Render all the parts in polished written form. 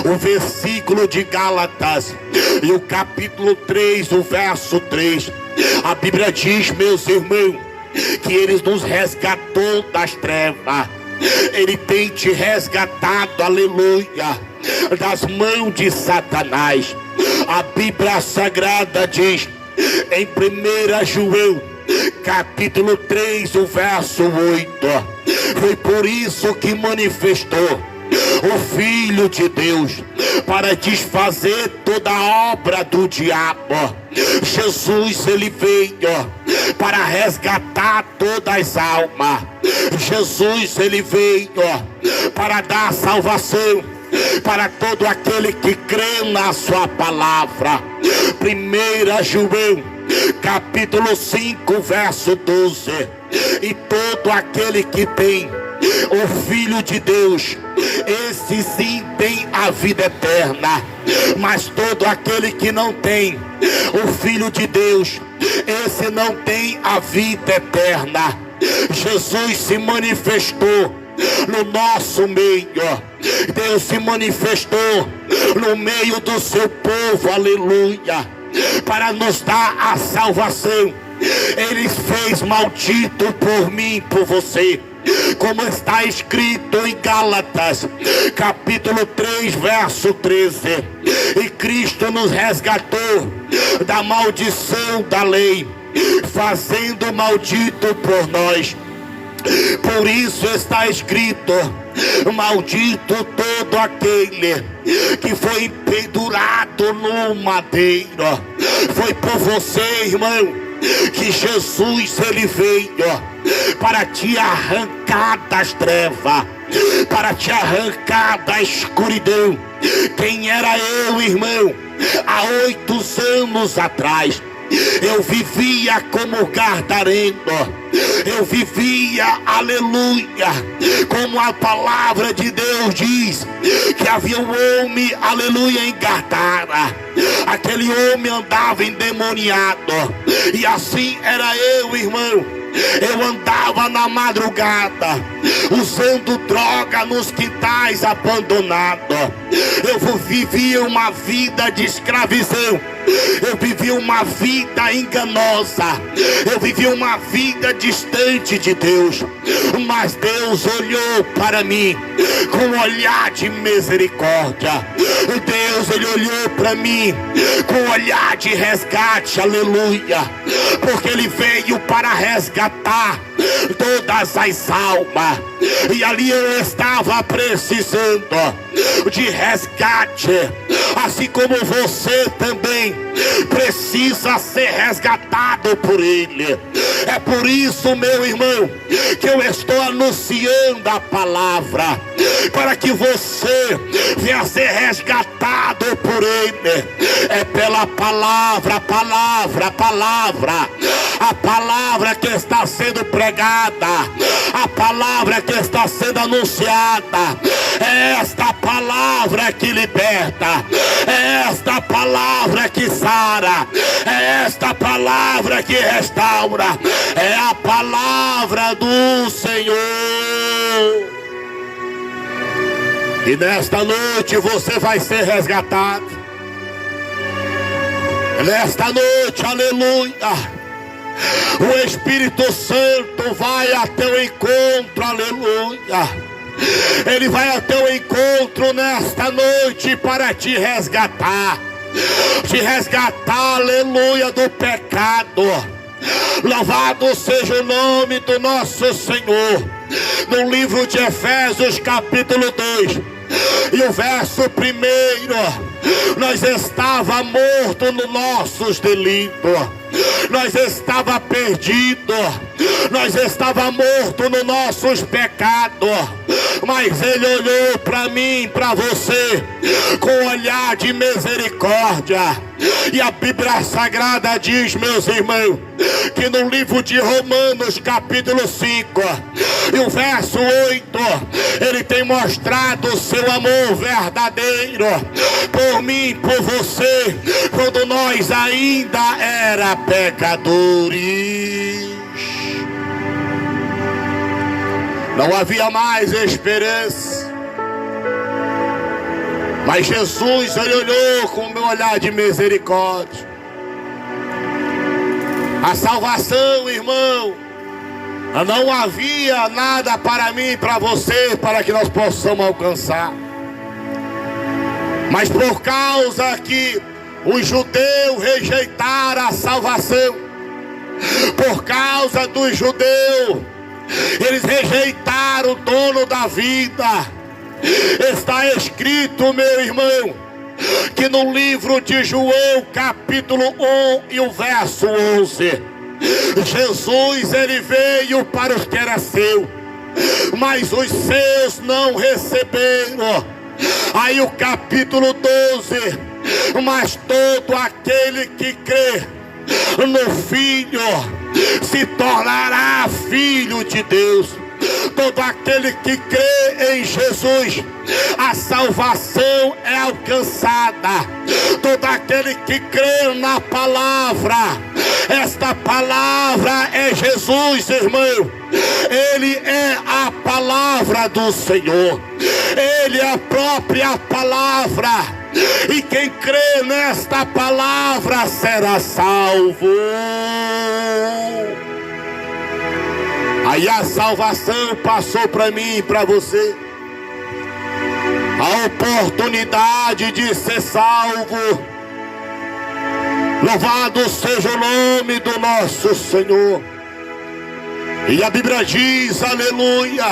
o versículo de Gálatas e o capítulo 3, o verso 3. A Bíblia diz, meus irmãos, que Ele nos resgatou das trevas. Ele tem te resgatado, aleluia, das mãos de Satanás. A Bíblia Sagrada diz em 1 João capítulo 3, o verso 8: foi por isso que manifestou o Filho de Deus, para desfazer toda a obra do diabo. Jesus, Ele veio para resgatar todas as almas. Jesus, Ele veio para dar salvação para todo aquele que crê na sua palavra. 1 João capítulo 5, verso 12: e todo aquele que tem o Filho de Deus, esse sim tem a vida eterna. Mas todo aquele que não tem o Filho de Deus, esse não tem a vida eterna. Jesus se manifestou no nosso meio. Deus se manifestou no meio do seu povo, aleluia, para nos dar a salvação. Ele fez maldito por mim, por você, como está escrito em Gálatas capítulo 3, verso 13. E Cristo nos resgatou da maldição da lei, fazendo maldito por nós. Por isso está escrito: maldito todo aquele que foi pendurado no madeiro. Foi por você, irmão, que Jesus, Ele veio para te arrancar das trevas, para te arrancar da escuridão. Quem era eu, irmão, há 8 anos atrás? Eu vivia como gadareno. Eu vivia, aleluia, como a palavra de Deus diz, que havia um homem, aleluia, em Gadara. Aquele homem andava endemoniado. E assim era eu, irmão. Eu andava na madrugada, usando droga nos quintais abandonados. Eu vivia uma vida de escravidão. Eu vivia uma vida enganosa. Eu vivia uma vida distante de Deus. Mas Deus olhou para mim com um olhar de misericórdia. Deus, Ele olhou para mim com um olhar de resgate, aleluia, porque Ele veio para resgatar todas as almas. E ali eu estava precisando de resgate, assim como você também precisa ser resgatado por Ele. É por isso, meu irmão, que eu estou anunciando a palavra, para que você venha ser resgatado por Ele. É pela palavra, palavra, palavra, a palavra que está sendo pregada, a palavra que está sendo anunciada. É esta palavra que liberta, é esta palavra que sara, é esta palavra que restaura, é a palavra do Senhor. E nesta noite você vai ser resgatado. Nesta noite, aleluia, o Espírito Santo vai até o encontro, aleluia. Ele vai até o encontro nesta noite para te resgatar. Te resgatar, aleluia, do pecado. Louvado seja o nome do nosso Senhor. No livro de Efésios capítulo 2 e o verso 1: nós estava morto nos nossos delitos, nós estava perdido, nós estava morto nos nossos pecados. Mas Ele olhou para mim, para você, com um olhar de misericórdia. E a Bíblia Sagrada diz, meus irmãos, que no livro de Romanos capítulo 5 e o verso 8, Ele tem mostrado o seu amor verdadeiro por mim, por você, quando nós ainda era pecadores. Não havia mais esperança. Mas Jesus, ele olhou com o meu olhar de misericórdia. A salvação, irmão, não havia nada para mim e para você, para que nós possamos alcançar. Mas por causa que os judeus rejeitaram a salvação, por causa dos judeus, eles rejeitaram o dono da vida. Está escrito, meu irmão, que no livro de João, capítulo 1 e o verso 11, Jesus, ele veio para os que eram seus, mas os seus não receberam. Aí o capítulo 12, mas todo aquele que crê no Filho se tornará filho de Deus. Todo aquele que crê em Jesus, a salvação é alcançada. Todo aquele que crê na palavra, esta palavra é Jesus, irmão. Ele é a palavra do Senhor. Ele é a própria palavra. E quem crê nesta palavra será salvo. Aí a salvação passou para mim e para você. A oportunidade de ser salvo. Louvado seja o nome do nosso Senhor. E a Bíblia diz, aleluia,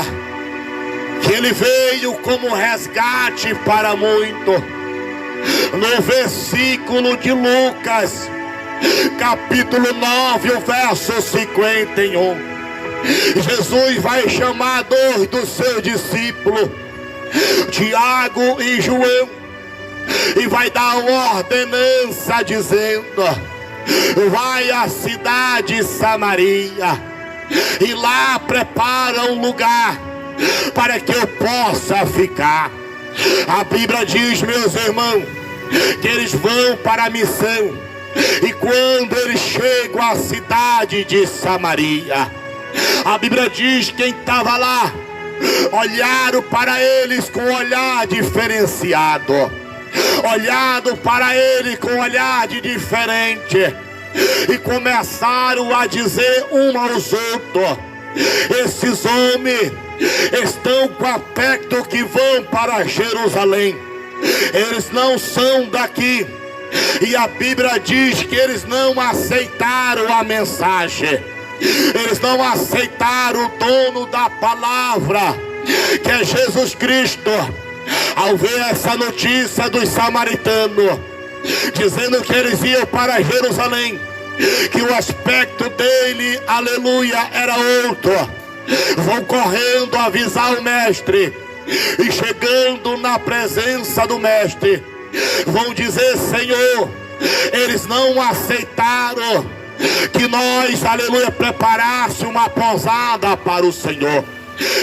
que ele veio como resgate para muito. No versículo de Lucas, capítulo 9, o verso 51. Jesus vai chamar dois dos seus discípulos, Tiago e João, e vai dar uma ordenança dizendo: vai à cidade de Samaria e lá prepara um lugar para que eu possa ficar. A Bíblia diz, meus irmãos, que eles vão para a missão, e quando eles chegam à cidade de Samaria, a Bíblia diz que quem estava lá olharam para eles com um olhar diferenciado, olhado para ele com um olhar de diferente, e começaram a dizer um aos outros: esses homens estão com aspecto que vão para Jerusalém, eles não são daqui. E a Bíblia diz que eles não aceitaram a mensagem, eles não aceitaram o dono da palavra, que é Jesus Cristo. Ao ver essa notícia dos samaritanos dizendo que eles iam para Jerusalém, que o aspecto dele, aleluia, era outro, vão correndo avisar o mestre, e chegando na presença do mestre, vão dizer: Senhor, eles não aceitaram que nós, aleluia, preparasse uma posada para o Senhor.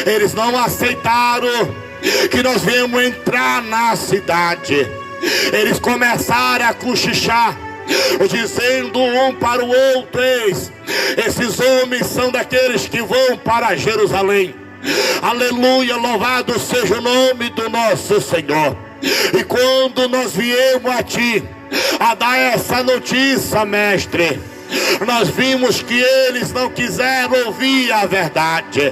Eles não aceitaram que nós viemos entrar na cidade. Eles começaram a cochichar, dizendo um para o outro: esses homens são daqueles que vão para Jerusalém. Aleluia, louvado seja o nome do nosso Senhor. E quando nós viemos a ti a dar essa notícia, mestre, nós vimos que eles não quiseram ouvir a verdade.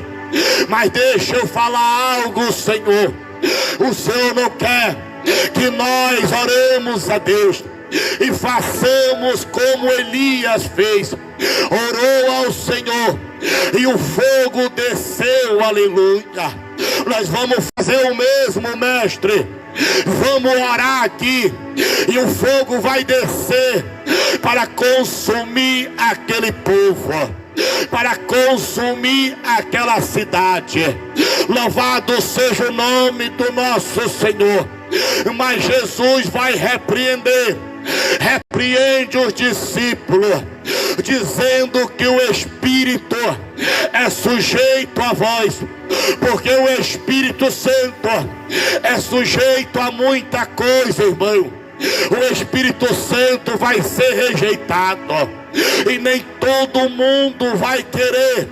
Mas deixa eu falar algo, Senhor. O Senhor não quer que nós oremos a Deus e façamos como Elias fez. Orou ao Senhor e o fogo desceu, aleluia. Nós vamos fazer o mesmo, mestre. Vamos orar aqui e o fogo vai descer para consumir aquele povo, para consumir aquela cidade. Louvado seja o nome do nosso Senhor. Mas Jesus vai repreende os discípulos, dizendo que o Espírito é sujeito a vós, porque o Espírito Santo é sujeito a muita coisa, irmão. O Espírito Santo vai ser rejeitado, e nem todo mundo vai querer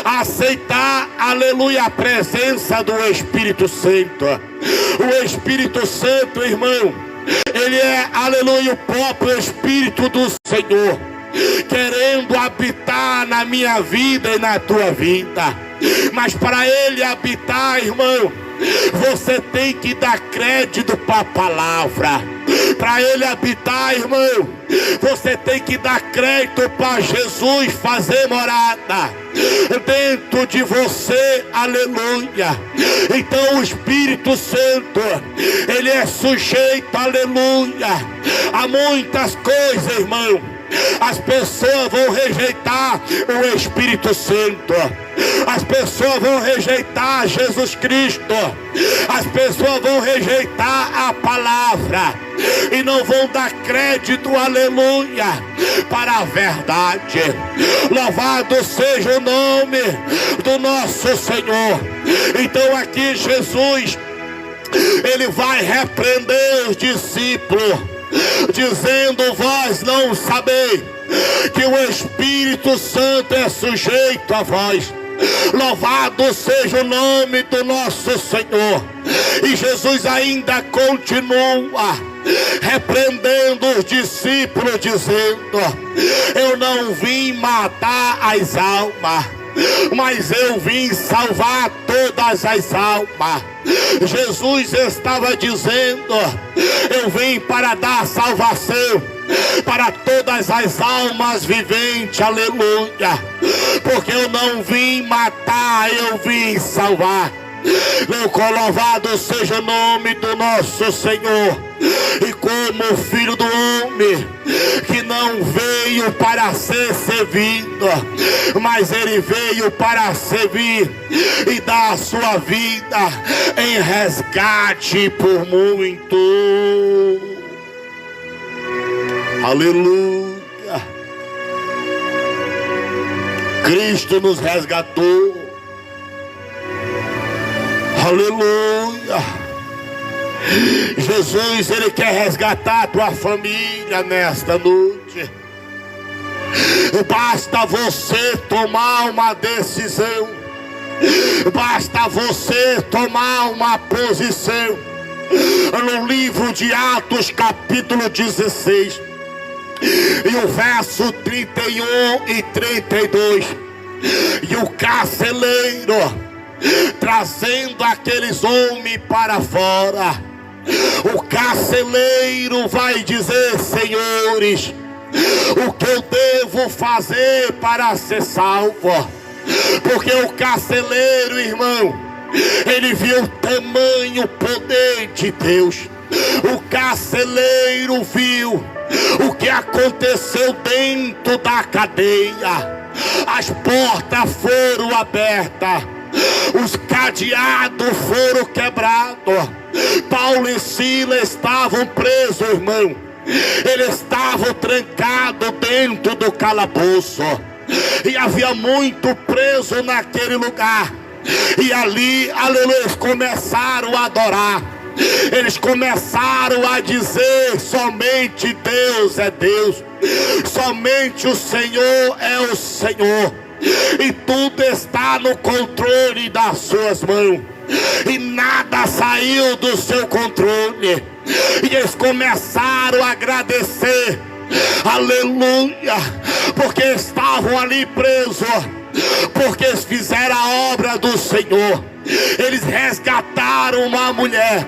aceitar, aleluia, a presença do Espírito Santo. O Espírito Santo, irmão, ele é, aleluia, o próprio Espírito do Senhor, querendo habitar na minha vida e na tua vida. Mas para ele habitar, irmão, você tem que dar crédito para a palavra. Para ele habitar, irmão, você tem que dar crédito para Jesus fazer morada dentro de você, aleluia. Então o Espírito Santo, ele é sujeito, aleluia, a muitas coisas, irmão. As pessoas vão rejeitar o Espírito Santo, as pessoas vão rejeitar Jesus Cristo, as pessoas vão rejeitar a palavra e não vão dar crédito, aleluia, para a verdade. Louvado seja o nome do nosso Senhor. Então aqui Jesus, ele vai repreender os discípulos, dizendo: vós não sabeis que o Espírito Santo é sujeito a vós. Louvado seja o nome do nosso Senhor. E Jesus ainda continua repreendendo os discípulos, dizendo: eu não vim matar as almas, mas eu vim salvar todas as almas. Jesus estava dizendo: eu vim para dar salvação para todas as almas viventes, aleluia. Porque eu não vim matar, eu vim salvar. Louvado seja o nome do nosso Senhor. E como filho do homem, que não veio para ser servido, mas ele veio para servir e dar a sua vida em resgate por muito. Aleluia. Cristo nos resgatou. Aleluia. Jesus, ele quer resgatar a tua família nesta noite. Basta você tomar uma decisão, basta você tomar uma posição. No livro de Atos, capítulo 16, e o verso 31 e 32, e o carceleiro trazendo aqueles homens para fora, o carceleiro vai dizer: senhores, o que eu devo fazer para ser salvo? Porque o carceleiro, irmão, ele viu o tamanho poder de Deus. O carceleiro viu o que aconteceu dentro da cadeia. As portas foram abertas, os cadeados foram quebrados. Paulo e Silas estavam presos, irmão. Eles estavam trancados dentro do calabouço. E havia muito preso naquele lugar. E ali, aleluia, eles começaram a adorar. Eles começaram a dizer: somente Deus é Deus, somente o Senhor é o Senhor, e tudo está no controle das suas mãos, e nada saiu do seu controle. E eles começaram a agradecer, aleluia, porque estavam ali presos, porque eles fizeram a obra do Senhor. Eles resgataram uma mulher.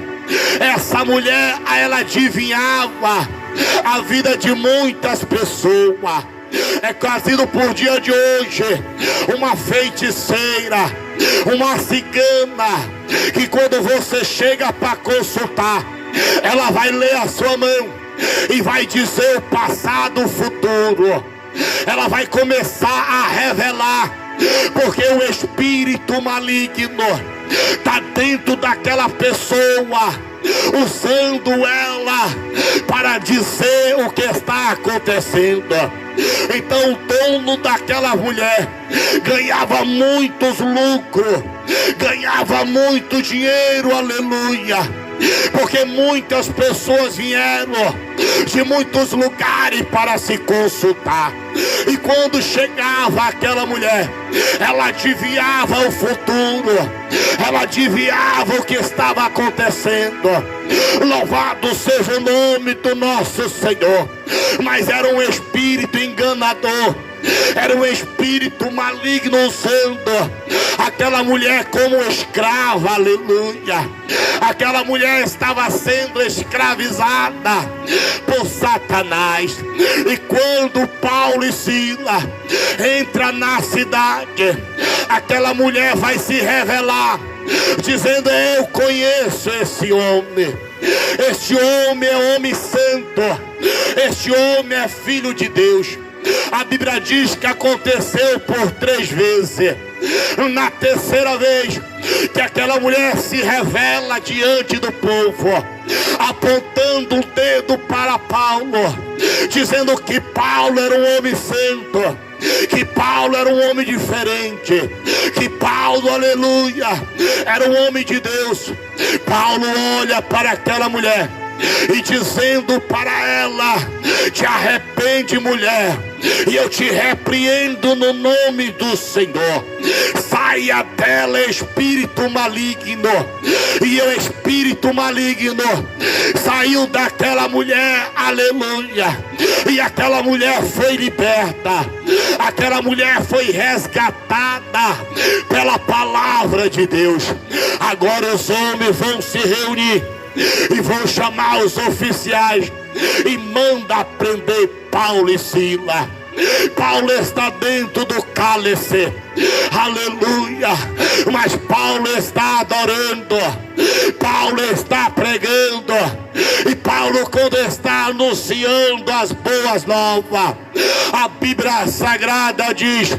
Essa mulher, ela adivinhava a vida de muitas pessoas. É conhecido por dia de hoje uma feiticeira, uma cigana, que quando você chega para consultar, ela vai ler a sua mão e vai dizer o passado, o futuro. Ela vai começar a revelar, porque o espírito maligno está dentro daquela pessoa, usando ela para dizer o que está acontecendo. Então o dono daquela mulher ganhava muitos lucros, ganhava muito dinheiro, aleluia, porque muitas pessoas vieram de muitos lugares para se consultar. E quando chegava aquela mulher, ela adivinhava o futuro, ela adivinhava o que estava acontecendo. Louvado seja o nome do nosso Senhor. Mas era um espírito enganador, era um espírito maligno usando aquela mulher como escrava, aleluia. Aquela mulher estava sendo escravizada por Satanás. E quando Paulo e Silas entram na cidade, aquela mulher vai se revelar, dizendo: eu conheço esse homem. Este homem é homem santo. Este homem é filho de Deus. A Bíblia diz que aconteceu por 3 vezes. Na terceira vez que aquela mulher se revela diante do povo, apontando o dedo para Paulo, dizendo que Paulo era um homem santo, que Paulo era um homem diferente, que Paulo, aleluia, era um homem de Deus. Paulo olha para aquela mulher e dizendo para ela: te arrepende, mulher, e eu te repreendo no nome do Senhor. Saia dela, espírito maligno. E o espírito maligno saiu daquela mulher, aleluia. E aquela mulher foi liberta. Aquela mulher foi resgatada pela palavra de Deus. Agora os homens vão se reunir e vão chamar os oficiais e manda prender Paulo e Silas. Paulo está dentro do cálice, aleluia, mas Paulo está adorando, Paulo está pregando, e Paulo, quando está anunciando as boas novas, a Bíblia Sagrada diz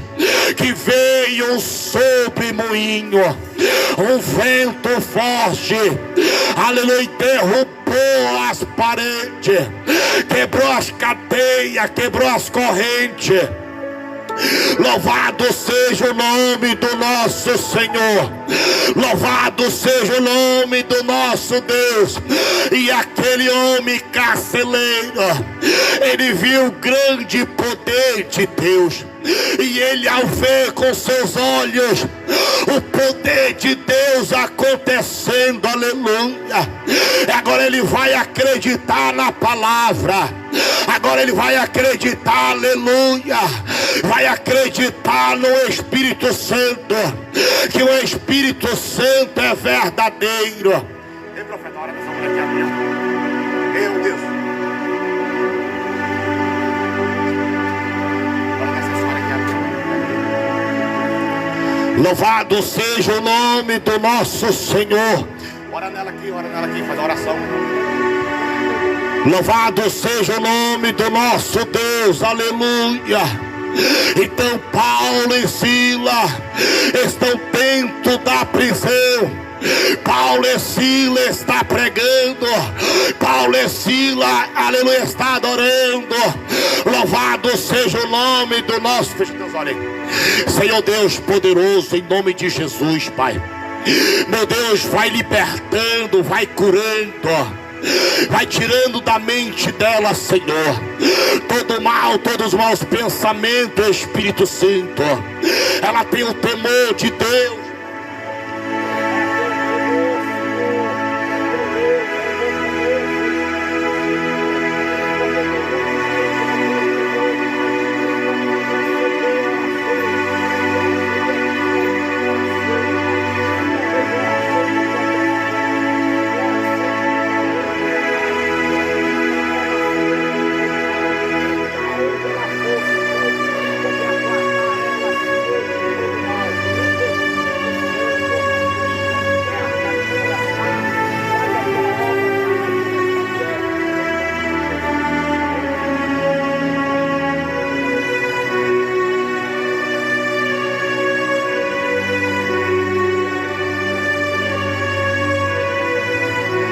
que veio um sobremoinho, um vento forte, aleluia, derrubou as paredes, quebrou as cadeias, quebrou as correntes. Louvado seja o nome do nosso Senhor, louvado seja o nome do nosso Deus. E aquele homem carceleiro, ele viu o grande poder de Deus, e ele, ao ver com seus olhos o poder de Deus acontecendo, aleluia, agora ele vai acreditar na palavra. Agora ele vai acreditar, aleluia, vai acreditar no Espírito Santo, que o Espírito Santo é verdadeiro. Ei, profeta, olha essa mulher aqui abrindo. Meu Deus. Olha essa senhora aqui abrindo. Louvado seja o nome do nosso Senhor. Ora nela aqui, faz a oração. Louvado seja o nome do nosso Deus, aleluia. Então Paulo e Silas estão dentro da prisão. Paulo e Silas está pregando, Paulo e Silas, aleluia, está adorando. Louvado seja o nome do nosso Deus. Olha aí, Senhor Deus poderoso, em nome de Jesus, Pai, meu Deus, vai libertando, vai curando, vai tirando da mente dela, Senhor, todo mal, todos os maus pensamentos, Espírito Santo. Ela tem o temor de Deus.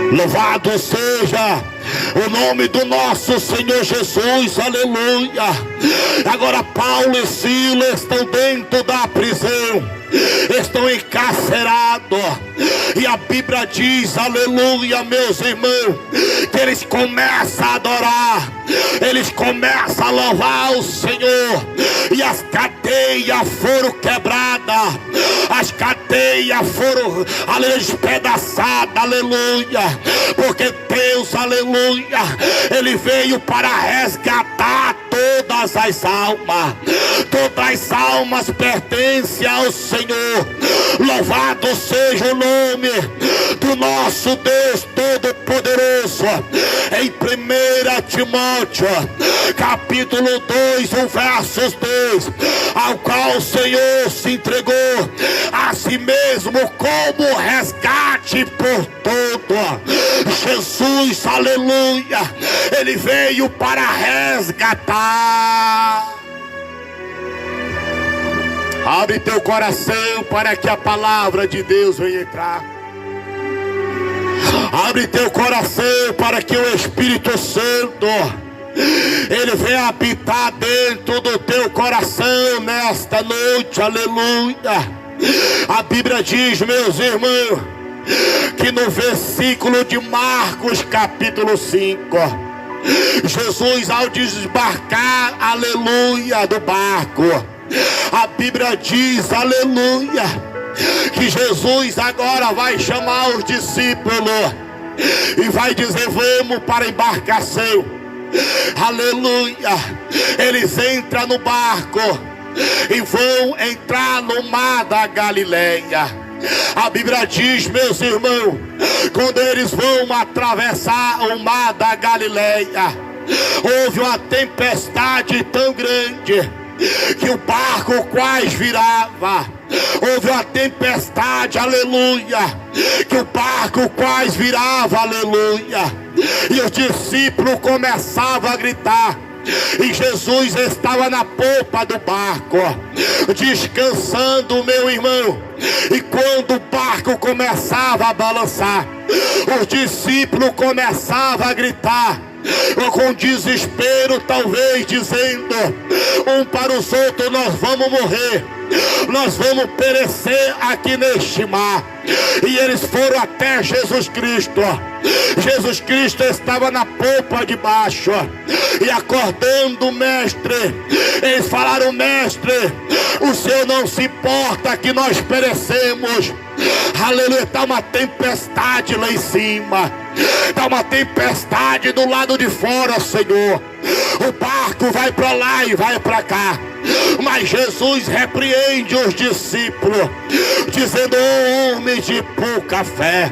Louvado seja O nome do nosso Senhor Jesus, aleluia. Agora Paulo e Silas estão dentro da prisão, estão encarcerados, e a Bíblia diz, aleluia, meus irmãos, que eles começam a adorar, eles começam a louvar o Senhor, e as cadeias foram quebradas, as cadeias foram, aleluia, despedaçadas, aleluia, porque Deus, aleluia, Ele veio para resgatar todas as almas, todas as almas pertencem ao Senhor. Louvado seja o nome do nosso Deus Todo-Poderoso. Em 1 Timóteo capítulo 2, o versos 2, ao qual o Senhor se entregou a si mesmo como resgate por todo. Jesus, aleluia, Ele veio para resgatar. Abre teu coração para que a palavra de Deus venha entrar. Abre teu coração para que o Espírito Santo, Ele venha habitar dentro do teu coração nesta noite, aleluia. A Bíblia diz, meus irmãos, que no versículo de Marcos capítulo 5, Jesus, ao desembarcar, aleluia, do barco, a Bíblia diz, aleluia, que Jesus agora vai chamar os discípulos e vai dizer, vamos para a embarcação, aleluia. Eles entram no barco e vão entrar no mar da Galileia. A Bíblia diz, meus irmãos, quando eles vão atravessar o mar da Galileia, houve uma tempestade tão grande que o barco quase virava. Houve uma tempestade, aleluia, que o barco quase virava, aleluia. E os discípulos começavam a gritar, e Jesus estava na popa do barco, descansando, meu irmão. E quando o barco começava a balançar, os discípulos começavam a gritar, com desespero, talvez dizendo um para os outros, nós vamos morrer, nós vamos perecer aqui neste mar. E eles foram até Jesus Cristo. Jesus Cristo estava na popa de baixo, e acordando o mestre, eles falaram, mestre, o Senhor não se importa que nós perecemos. Aleluia, está uma tempestade lá em cima, está uma tempestade do lado de fora, Senhor. O barco vai para lá e vai para cá, mas Jesus repreende os discípulos, dizendo, homens de pouca fé,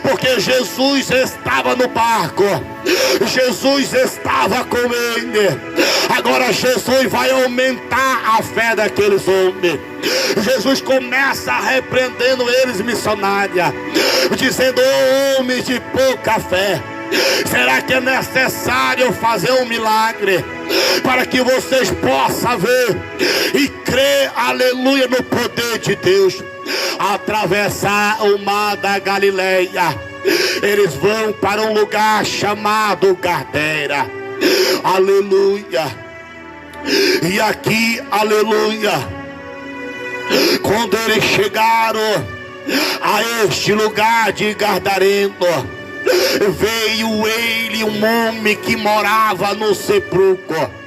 porque Jesus estava no barco, Jesus estava com ele. Agora Jesus vai aumentar a fé daqueles homens. Jesus começa repreendendo eles, missionária, dizendo, homens de pouca fé, será que é necessário fazer um milagre para que vocês possam ver e crer, aleluia, no poder de Deus? Atravessar o mar da Galileia, eles vão para um lugar chamado Gadara, aleluia. E aqui, aleluia, quando eles chegaram a este lugar de Gadareno, veio ele, um homem que morava no sepulcro.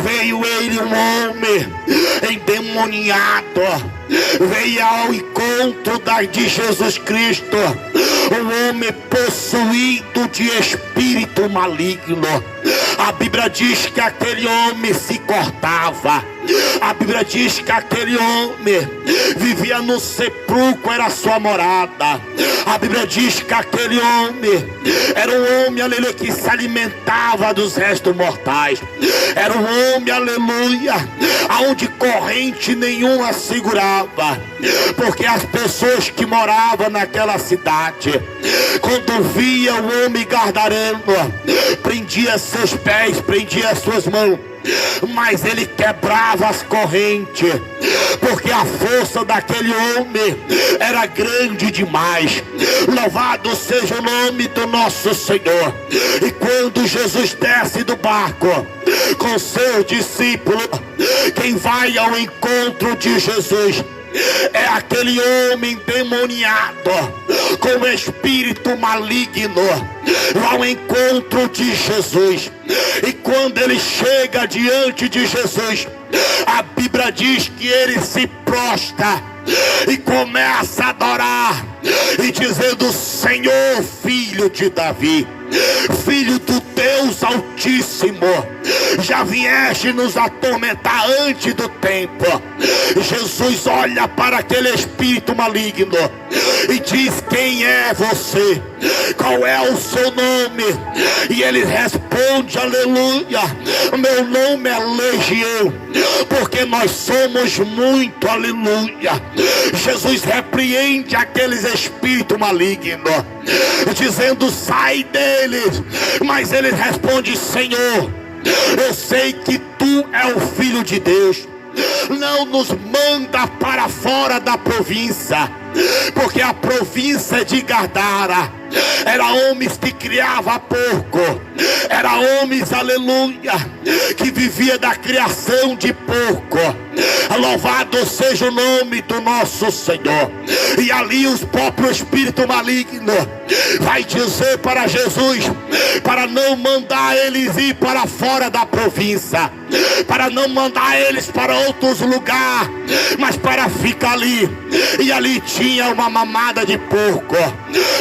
Veio ele, um homem endemoniado, veio ao encontro de Jesus Cristo, um homem possuído de espírito maligno. A Bíblia diz que aquele homem se cortava, a Bíblia diz que aquele homem vivia no sepulcro, era sua morada. A Bíblia diz que aquele homem era um homem, aleluia, que se alimentava dos restos mortais. Era um homem, aleluia, aonde corrente nenhuma segurava, porque as pessoas que moravam naquela cidade quando via o homem gadareno, prendia seus pés, prendia suas mãos, mas ele quebrava as correntes, porque a força daquele homem era grande demais. Louvado seja o nome do nosso Senhor. E quando Jesus desce do barco com seus discípulos, quem vai ao encontro de Jesus é aquele homem endemoniado, com o espírito maligno, ao encontro de Jesus. E quando ele chega diante de Jesus, a Bíblia diz que ele se prostra e começa a adorar, e dizendo: Senhor, filho de Davi, filho do Deus Altíssimo, já vieste nos atormentar antes do tempo. Jesus olha para aquele espírito maligno e diz: quem é você? Qual é o seu nome? E ele responde: aleluia, meu nome é Legião, porque nós somos muito, aleluia. Jesus repreende aqueles espíritos malignos, dizendo: sai deles. Mas ele responde: Senhor, eu sei que tu é o Filho de Deus, não nos manda para fora da província, porque a província de Gadara era homens que criava porco, era homens, aleluia, que vivia da criação de porco. Louvado seja o nome do nosso Senhor. E ali os próprios espíritos malignos vai dizer para Jesus, para não mandar eles ir para fora da província, para não mandar eles para outros lugares, mas para ficar ali. E ali tinha uma mamada de porco,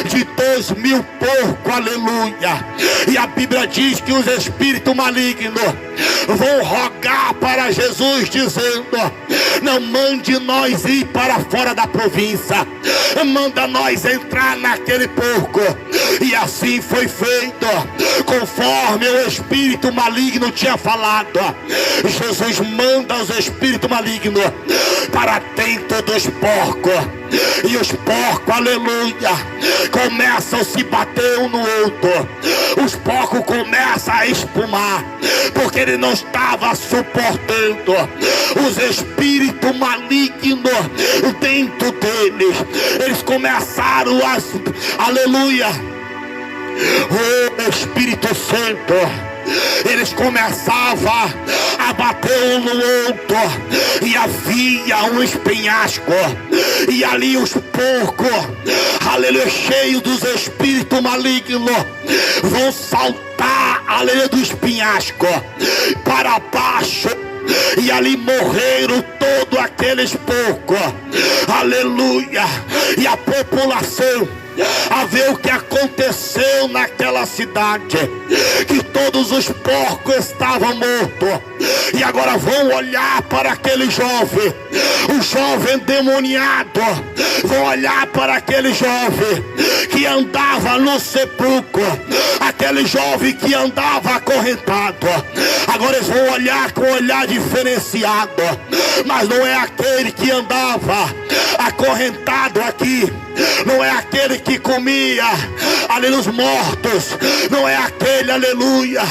de 2.000 porcos, aleluia. E a Bíblia diz que os espíritos malignos vão rogar para Jesus, dizendo: não mande nós ir para fora da província, manda nós entrar naquele porco. E assim foi feito, conforme o espírito maligno tinha falado. Jesus manda os espíritos malignos para dentro dos porcos, e os porcos, aleluia, começam a se bater um no outro. Os porcos começam a espumar, porque ele não estava suportando os espíritos malignos dentro deles. Eles começaram a, aleluia, o Espírito Santo, eles começavam a bater um no outro, e havia um espinhasco, e ali os porcos, aleluia, cheios dos espíritos malignos, vão saltar, aleluia, do espinhasco para baixo, e ali morreram todos aqueles porcos, aleluia. E a população, a ver o que aconteceu naquela cidade, que todos os porcos estavam mortos, e agora vão olhar para aquele jovem, o jovem endemoniado, vão olhar para aquele jovem que andava no sepulcro, aquele jovem que andava acorrentado. Agora eles vão olhar com um olhar diferenciado, mas não é aquele que andava acorrentado aqui, não é aquele que comia, aleluia, os mortos, não é aquele, aleluia,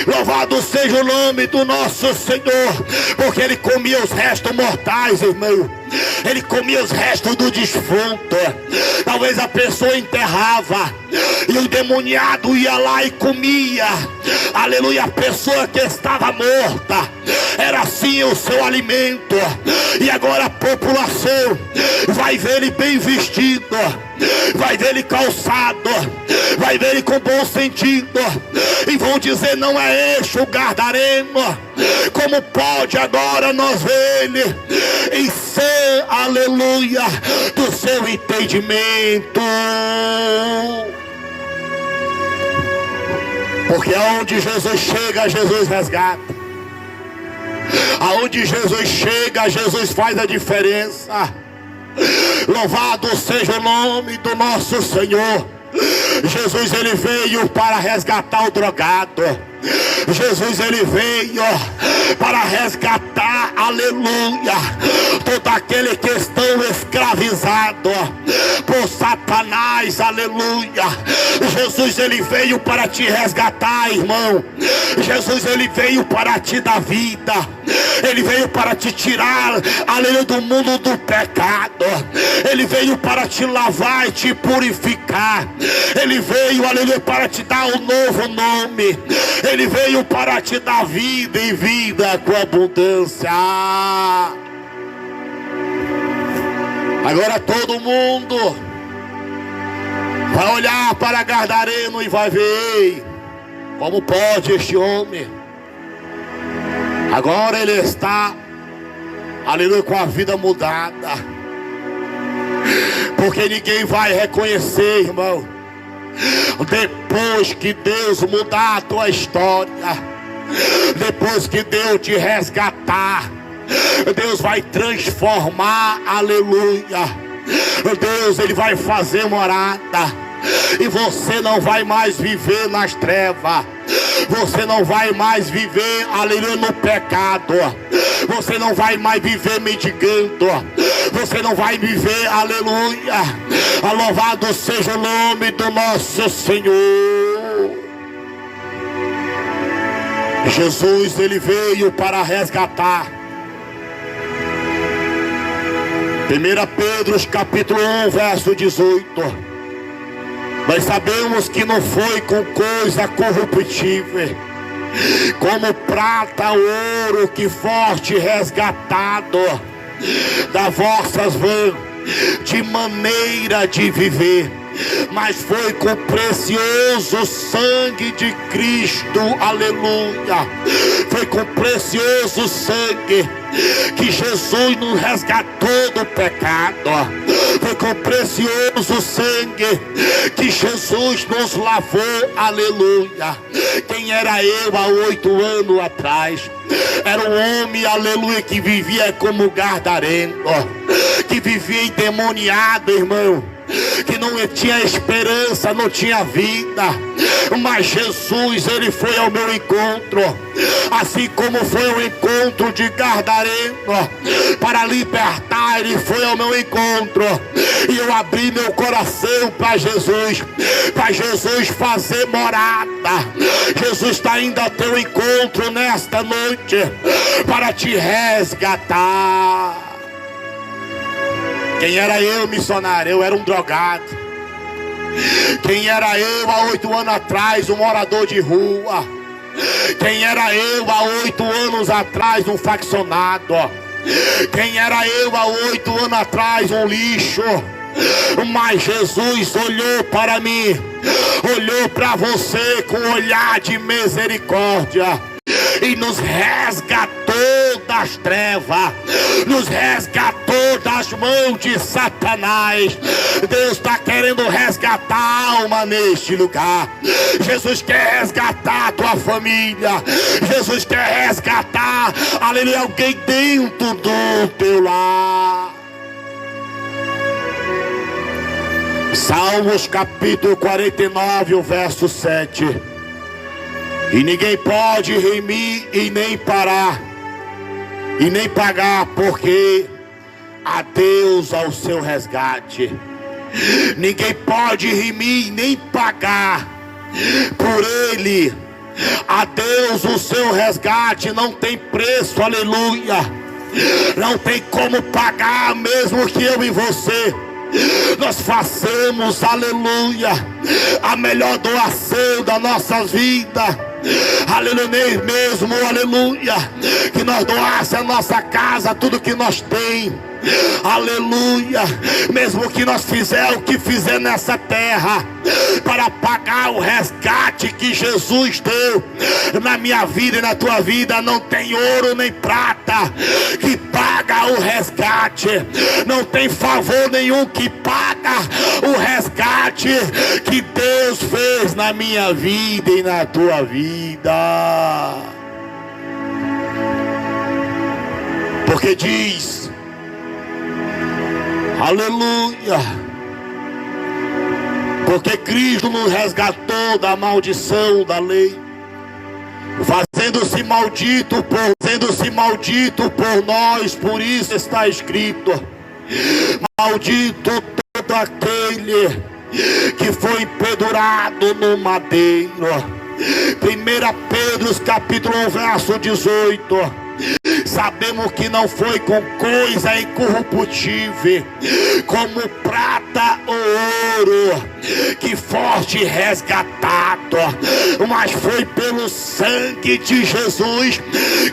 louvado seja o nome do nosso Senhor, porque ele comia os restos mortais, irmão. Ele comia os restos do defunto. Talvez a pessoa enterrava, e o demoniado ia lá e comia, aleluia, a pessoa que estava morta. Era assim o seu alimento. E agora a população vai ver ele bem vestido, vai ver ele calçado, vai ver ele com bom sentido, e vão dizer: não é este o gadareno? Como pode agora nós ver ele em ser, aleluia, do seu entendimento? Porque aonde Jesus chega, Jesus resgata. Aonde Jesus chega, Jesus faz a diferença. Louvado seja o nome do nosso Senhor. Jesus, ele veio para resgatar o drogado. Jesus, ele veio para resgatar, aleluia, todo aquele que estão escravizados por Satanás, aleluia. Jesus, ele veio para te resgatar, irmão. Jesus, ele veio para te dar vida. Ele veio para te tirar, aleluia, do mundo do pecado. Ele veio para te lavar e te purificar. Ele veio, aleluia, para te dar um novo nome. Ele veio para te dar vida e vida com abundância. Agora todo mundo vai olhar para Gadareno e vai ver: como pode este homem? Agora ele está, aleluia, com a vida mudada. Porque ninguém vai reconhecer, irmão, depois que Deus mudar a tua história, depois que Deus te resgatar, Deus vai transformar, aleluia. Deus, ele vai fazer morada, e você não vai mais viver nas trevas. Você não vai mais viver, aleluia, no pecado. Você não vai mais viver mendigando. Você não vai viver, aleluia. Louvado seja o nome do nosso Senhor. Jesus, ele veio para resgatar. 1 Pedro capítulo 1, verso 18. Nós sabemos que não foi com coisa corruptível, como prata, ouro, que foste resgatado das vossas mãos, de maneira de viver, mas foi com precioso sangue de Cristo, aleluia. Foi com precioso sangue que Jesus nos resgatou do pecado. Foi com precioso sangue que Jesus nos lavou, aleluia. Quem era eu há 8 anos atrás? Era um homem, aleluia, que vivia como gadareno, que vivia endemoniado, irmão, que não tinha esperança, não tinha vida. Mas Jesus, ele foi ao meu encontro, assim como foi o encontro de Gadareno para libertar. Ele foi ao meu encontro, e eu abri meu coração para Jesus fazer morada. Jesus está indo ao teu encontro nesta noite para te resgatar. Quem era eu, missionário? Eu era um drogado. Quem era eu há 8 anos atrás? Um morador de rua. Quem era eu há 8 anos atrás? Um faccionado. Quem era eu há 8 anos atrás? Um lixo. Mas Jesus olhou para mim, olhou para você com um olhar de misericórdia, e nos resgatou das trevas, nos resgatou das mãos de Satanás. Deus está querendo resgatar a alma neste lugar. Jesus quer resgatar a tua família. Jesus quer resgatar, aleluia, alguém dentro do teu lar. Salmos capítulo 49, o verso 7. E ninguém pode remir e nem parar, e nem pagar, porque a Deus ao seu resgate. Ninguém pode remir e nem pagar por ele. A Deus o seu resgate não tem preço, aleluia. Não tem como pagar, mesmo que eu e você nós façamos, aleluia, a melhor doação da nossa vida, aleluia, mesmo, aleluia, que nós doasse a nossa casa, tudo que nós tem, aleluia, mesmo que nós fizer o que fizer nessa terra para pagar o resgate que Jesus deu na minha vida e na tua vida. Não tem ouro nem prata que paga o resgate, não tem favor nenhum que paga o resgate que Deus fez na minha vida e na tua vida. Porque diz, aleluia, porque Cristo nos resgatou da maldição da lei, fazendo-se maldito por nós. Por isso está escrito: maldito todo aquele que foi pendurado no madeiro. 1 Pedro capítulo 1 verso 18. Sabemos que não foi com coisa incorruptível, como prata ou ouro, que foste resgatado, mas foi pelo sangue de Jesus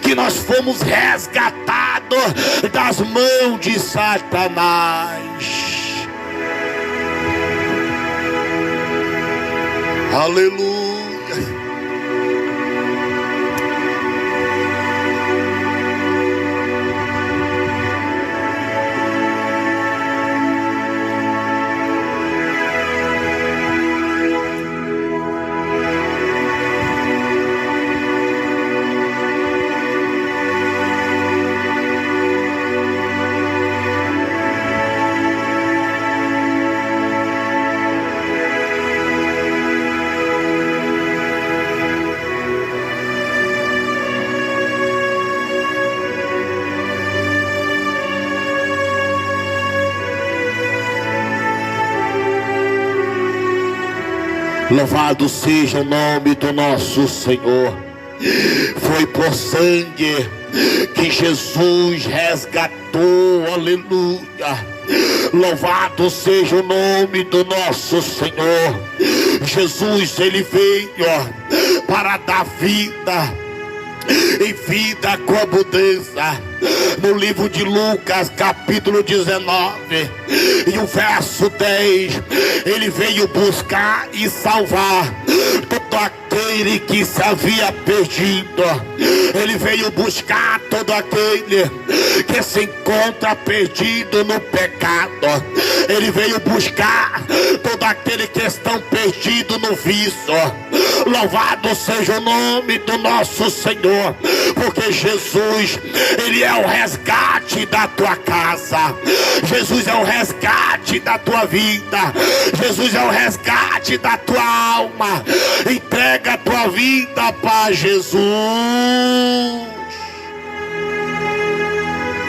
que nós fomos resgatados das mãos de Satanás. Aleluia. Louvado seja o nome do nosso Senhor. Foi por sangue que Jesus resgatou, aleluia. Louvado seja o nome do nosso Senhor. Jesus, ele veio para dar vida e vida com abundância. No livro de Lucas capítulo 19 e o verso 10, ele veio buscar e salvar todo aquele que se havia perdido. Ele veio buscar todo aquele que se encontra perdido no pecado. Ele veio buscar todo aquele que estão perdido no vício. Louvado seja o nome do nosso Senhor, porque Jesus, ele é o resgate da tua casa. Jesus é o resgate da tua vida. Jesus é o resgate da tua alma. Entrega a tua vida para Jesus.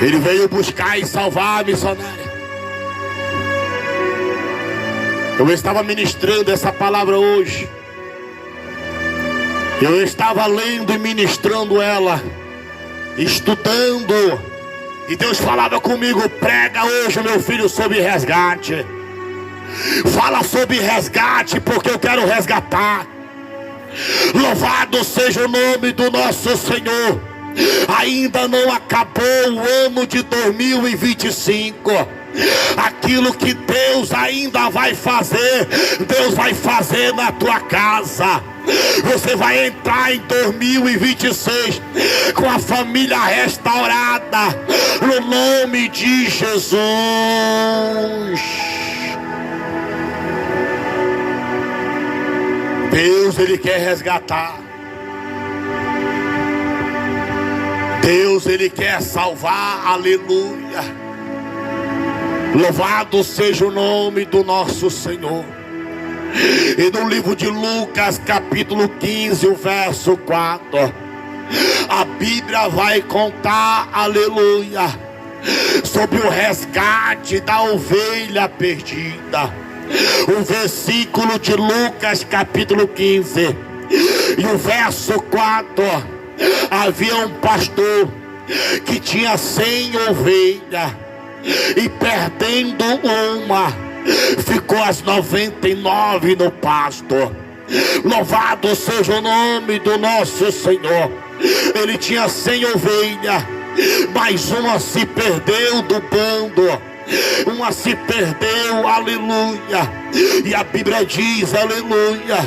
Ele veio buscar e salvar a missionária. Eu estava ministrando essa palavra hoje. Eu estava lendo e ministrando ela, estudando, e Deus falava comigo: prega hoje, meu filho, sobre resgate. Fala sobre resgate, porque eu quero resgatar. Louvado seja o nome do nosso Senhor. Ainda não acabou o ano de 2025. Aquilo que Deus ainda vai fazer, Deus vai fazer na tua casa. Você vai entrar em 2026 com a família restaurada, no nome de Jesus. Deus, ele quer resgatar. Deus, ele quer salvar. Aleluia. Louvado seja o nome do nosso Senhor. E no livro de Lucas capítulo 15, o verso 4, a Bíblia vai contar, aleluia, sobre o resgate da ovelha perdida. O versículo de Lucas capítulo 15 e o verso 4. Havia um pastor que tinha 100 ovelhas, e perdendo uma, ficou as 99 no pasto. Louvado seja o nome do nosso Senhor. Ele tinha 100 ovelhas, mas uma se perdeu do bando. Uma se perdeu, aleluia. E a Bíblia diz, aleluia,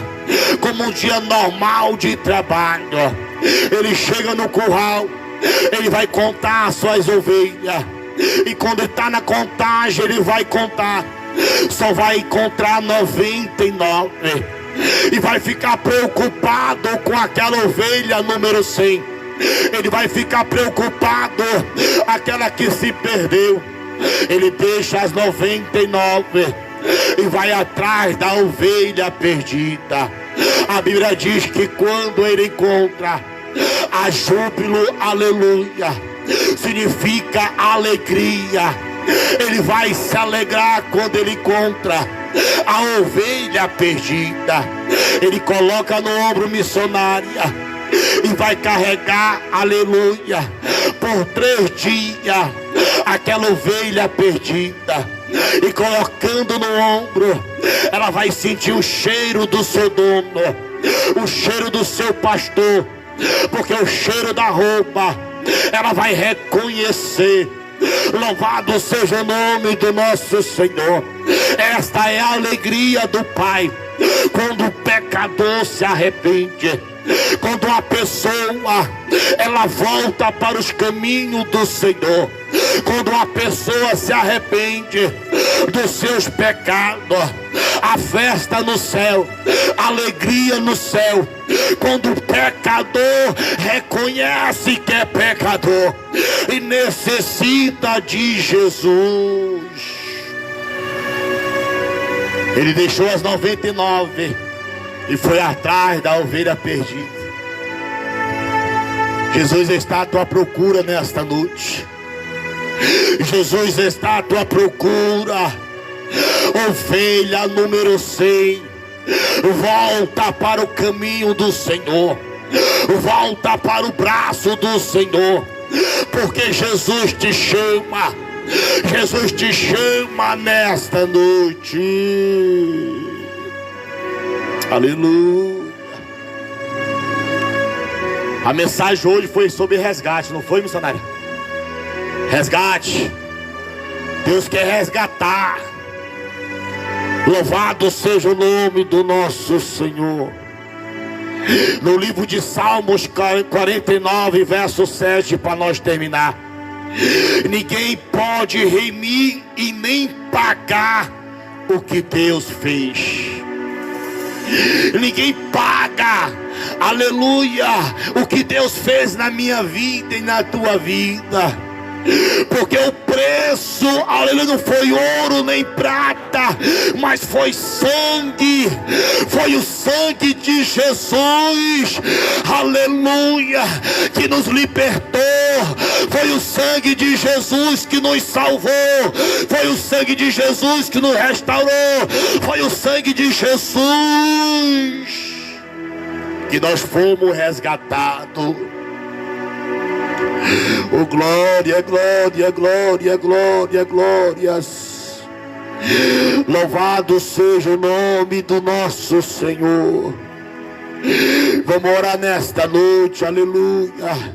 como um dia normal de trabalho, ele chega no curral, ele vai contar as suas ovelhas. E quando está na contagem, ele vai contar, só vai encontrar 99. E vai ficar preocupado com aquela ovelha número 100. Ele vai ficar preocupado, aquela que se perdeu. Ele deixa as 99 e vai atrás da ovelha perdida. A Bíblia diz que quando ele encontra, A júbilo, aleluia, significa alegria. Ele vai se alegrar quando ele encontra a ovelha perdida. Ele coloca no ombro missionária e vai carregar, aleluia, por 3 dias aquela ovelha perdida. E colocando no ombro, ela vai sentir o cheiro do seu dono, o cheiro do seu pastor, porque o cheiro da roupa ela vai reconhecer. Louvado seja o nome do nosso Senhor. Esta é a alegria do Pai quando o pecador se arrepende, quando a pessoa ela volta para os caminhos do Senhor, quando a pessoa se arrepende dos seus pecados. A festa no céu, alegria no céu, quando o pecador reconhece que é pecador e necessita de Jesus. Ele deixou as 99 e foi atrás da ovelha perdida. Jesus está à tua procura nesta noite. Jesus está à tua procura. Ovelha número 100, volta para o caminho do Senhor, volta para o braço do Senhor, porque Jesus te chama. Jesus te chama nesta noite. Aleluia. A mensagem hoje foi sobre resgate, não foi, missionária? Resgate. Deus quer resgatar. Louvado seja o nome do nosso Senhor. No livro de Salmos 49, verso 7, para nós terminar: ninguém pode remir e nem pagar o que Deus fez. Ninguém paga, aleluia, o que Deus fez na minha vida e na tua vida. Porque o preço, aleluia, não foi ouro nem prata, mas foi sangue. Foi o sangue de Jesus, aleluia, que nos libertou. Foi o sangue de Jesus que nos salvou. Foi o sangue de Jesus que nos restaurou. Foi o sangue de Jesus que nós fomos resgatados. Oh, glória, glória, glória, glória, glórias. Louvado seja o nome do nosso Senhor. Vamos orar nesta noite, aleluia.